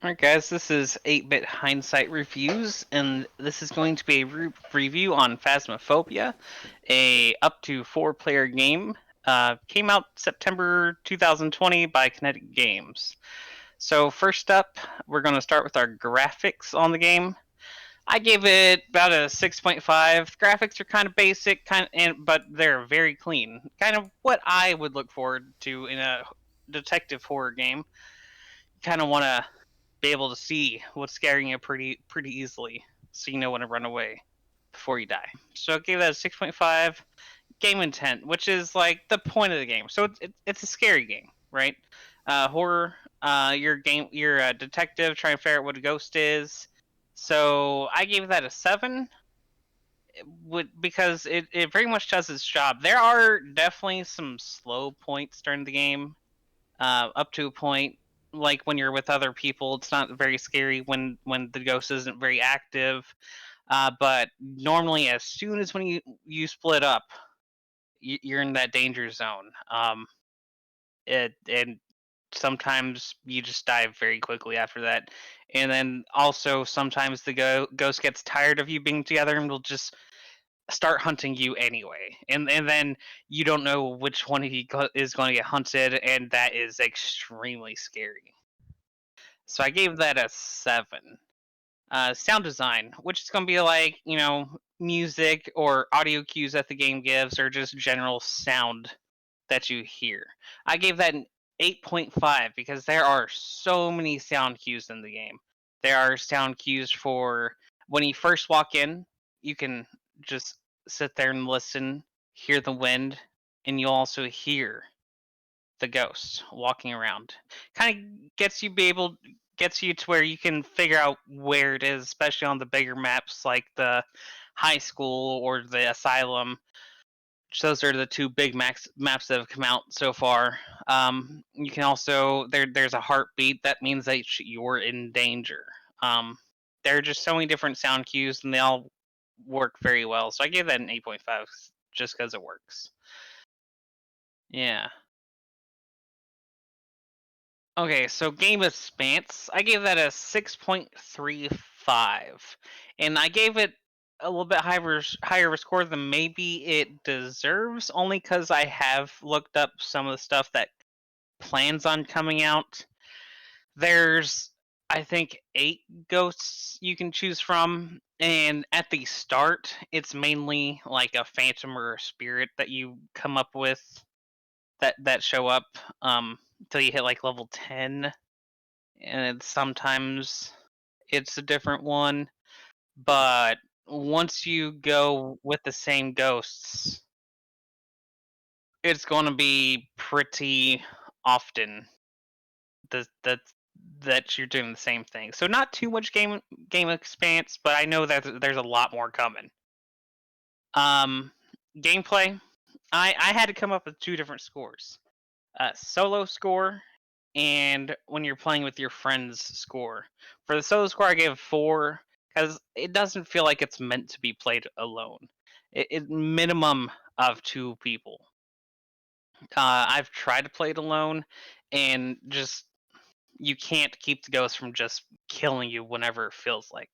Alright guys, this is 8-Bit Hindsight Reviews, and this is going to be a review on Phasmophobia, a up to 4-player game. Came out September 2020 by Kinetic Games. So first up, we're going to start with our graphics on the game. I gave it about a 6.5. Graphics are kind of basic, but they're very clean. Kind of what I would look forward to in a detective horror game. Kind of want to be able to see what's scaring you pretty easily, so you know when to run away before you die. So I gave that a 6.5. Game intent, which is like the point of the game. So it's a scary game, right? Horror. You're a detective trying to figure out what a ghost is. So I gave that a 7. Because it very much does its job. There are definitely some slow points during the game, up to a point. Like when you're with other people, it's not very scary when the ghost isn't very active. But normally, as soon as when you split up, you're in that danger zone. And sometimes you just die very quickly after that. And then also sometimes the ghost gets tired of you being together and will just start hunting you anyway. And then you don't know which one is going to get hunted, and that is extremely scary. So I gave that a 7. Sound design, which is going to be like, music or audio cues that the game gives, or just general sound that you hear. I gave that an 8.5 because there are so many sound cues in the game. There are sound cues for when you first walk in, you can just sit there and listen, hear the wind, and you'll also hear the ghost walking around. Kind of gets you to where you can figure out where it is, especially on the bigger maps like the high school or the asylum. Those are the two big maps that have come out so far. You can also there's a heartbeat that means that you're in danger. Um, there are just so many different sound cues, and they all work very well. So I gave that an 8.5 just because it works. Yeah. Okay, so game expanse, I gave that a 6.35, and I gave it a little bit higher of a score than maybe it deserves, only because I have looked up some of the stuff that plans on coming out. There's, I think, 8 ghosts you can choose from, and at the start, it's mainly like a phantom or a spirit that you come up with that show up until you hit like level 10, and sometimes it's a different one. But once you go with the same ghosts, it's going to be pretty often that that that you're doing the same thing. So not too much game expanse, but I know that there's a lot more coming. Um, Gameplay. I had to come up with 2 different scores: solo score and when you're playing with your friends score. For the solo score, I gave 4 because it doesn't feel like it's meant to be played alone. It minimum of 2 people. I've tried to play it alone, and just you can't keep the ghost from just killing you whenever it feels like.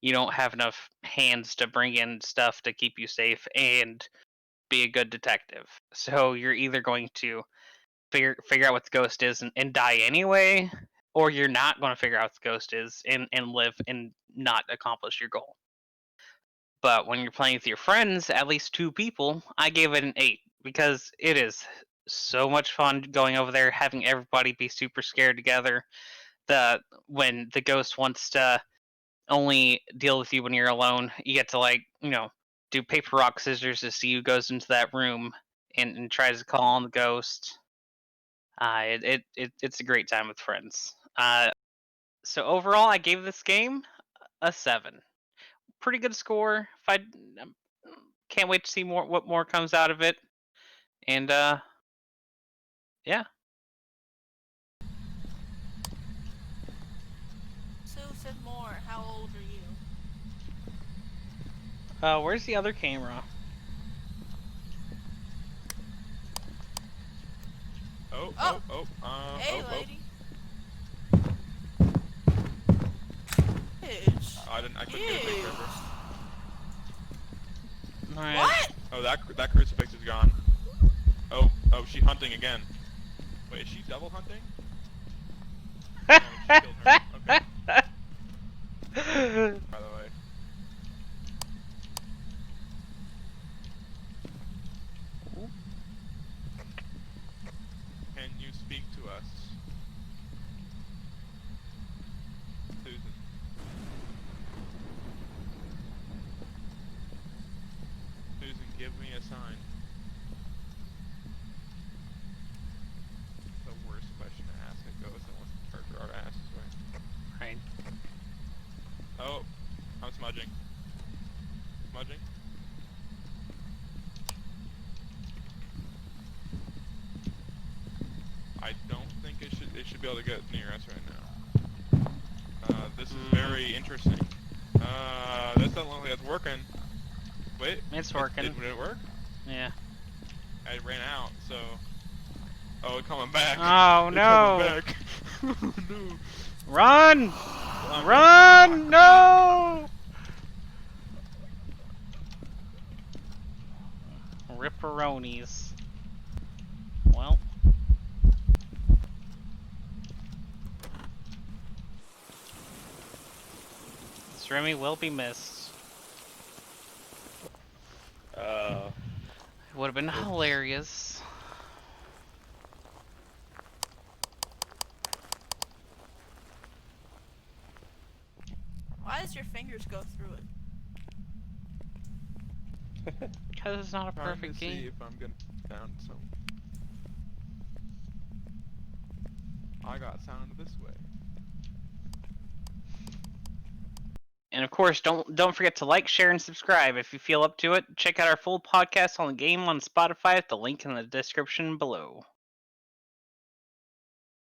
You don't have enough hands to bring in stuff to keep you safe and be a good detective. So you're either going to figure out what the ghost is and die anyway, or you're not going to figure out what the ghost is and live and not accomplish your goal. But when you're playing with your friends, at least 2 people, I gave it an 8 because it is so much fun going over there, having everybody be super scared together. When the ghost wants to only deal with you when you're alone, you get to do paper rock scissors to see who goes into that room and tries to call on the ghost. It's a great time with friends. So overall, I gave this game a 7. Pretty good score. If I can't wait to see what more comes out of it. And yeah. So said more. How old are you? Where's the other camera? Oh, Oh, oh, oh, hey, oh, oh. lady. I couldn't get a picture of her. Alright. What? Oh, that crucifix is gone. Oh, she's hunting again. Wait, is she double hunting? No, she killed her. Okay. By the way. Can you speak to us? Susan. Susan, give me a sign. The worst question to ask a ghost that wants to torture our asses, right? Right. Oh, I'm smudging. Smudging? I don't think it should be able to get near us right now. This is very interesting. This doesn't look like it's working. Wait. It's working. Did it work? Yeah. I ran out, so... Oh, it's coming back. Oh, It's no. coming back. No. Run! Well, Run! No! Ripperonis. Well. This Remy will be missed. It would have been hilarious. Why does your fingers go through it? Because it's not a Trying perfect to see game. if I'm gonna down some. I got sound this way. And of course, don't forget to like, share, and subscribe if you feel up to it. Check out our full podcast on the game on Spotify at the link in the description below.